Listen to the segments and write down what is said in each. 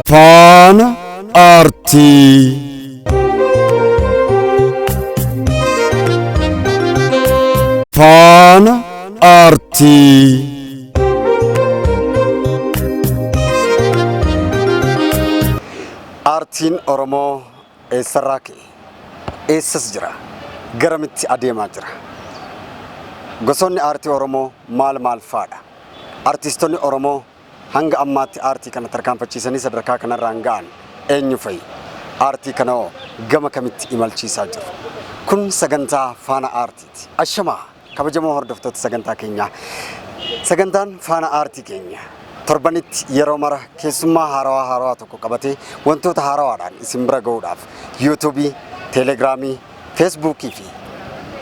Faana Aartii. Faana Aartii. Aartiin Oromoo eessarraa ka'e? Eessas jira? Garamitti adeemaa jira? Gosoonni aartii Oromoo maal faadha? Artistoonni Oromoo hanga ammaatti aartii kana tarkaanfachiisanii sadarkaa kanarraan ga'an eenyu fa'i? Aartii kana gama kamitti imalchiisaa jiru? Kun sagantaa Faana Aartiiti. Ashamaa kabajamoo hordoftoota sagantaa keenyaa. Sagantaan Faana Aartii keenya torbanitti yeroo mara keessummaa haarawaa tokko qabatee wantoota haarawaadhaan isin bira ga'uudhaaf YouTube, Telegram, Facebook fi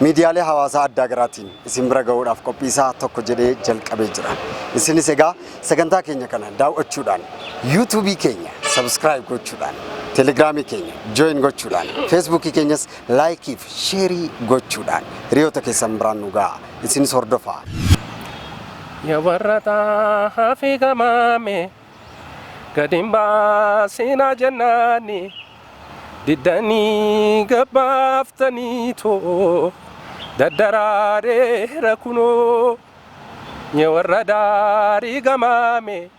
miidiyaalee hawaasaa adda garaatiin isin bira ga'uudhaaf qophiisaa tokko jedhee jalqabee jira. Isinis egaa sagantaa keenya kana daawwachuudhaan YouTube keenya subscribe gochuudhaan, Telegram keenya join gochuudhaan, Facebook keenyas like fi share gochuudhaan hiriyoota keessan biraan nu ga'a. Isinis hordofaa. Ya warrata hafi gamame gadimba sina jannani diddani gabaftani to daddarare rakuno ya warrada rigamame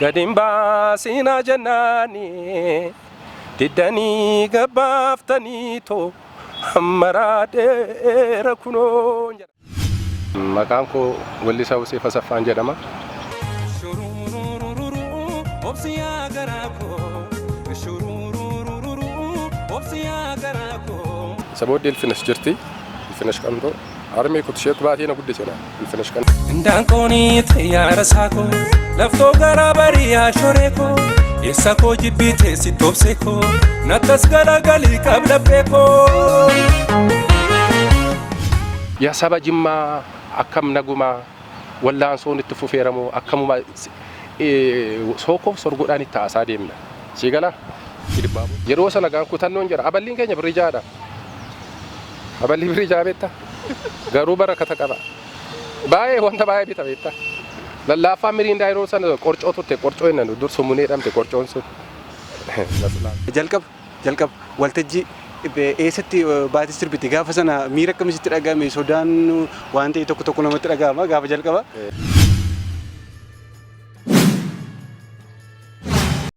gadimba sina jannani diddani gabaftani to hammarade rakuno. Maqaan koo Wallisaa Hussein Fasaffaan jedhama. Sabooddee Ilfinesh jirti. Ilfinesh Qantoo harmee kutisheetu baatee na guddisee Ilfinesh Qantoo. Ndaanqooni xiyyaara saakoo laftoo garaa bariyaa shoree koo eessa koo jibbii teessi toobsee koo nakkas galagalii qablaphee koo. Yaa saba Jimmaa akkam naguma wallaan soon itti fufeeramoo akkamuma sookoof sorgoodhaan itti haasaa deemna. Siigala yeroo sana gaan kutannoon jira. Aballiin keenya birrijaadha. Aballi birrijaa beektaa? Garuu barakata qaba. Baay'ee wanta baay'ee bita beektaa? Lallaafaa miriindaa yeroo sana qorcoo turte qorcoo inni dur sumuunee dhamte qorcoon sun. Jalqaba waltajjii eessatti baatii sirbiti gaafa sana miira akkamitti dhagahame sodaan waan ta'e tokko namatti dhagahama gaafa jalqaba.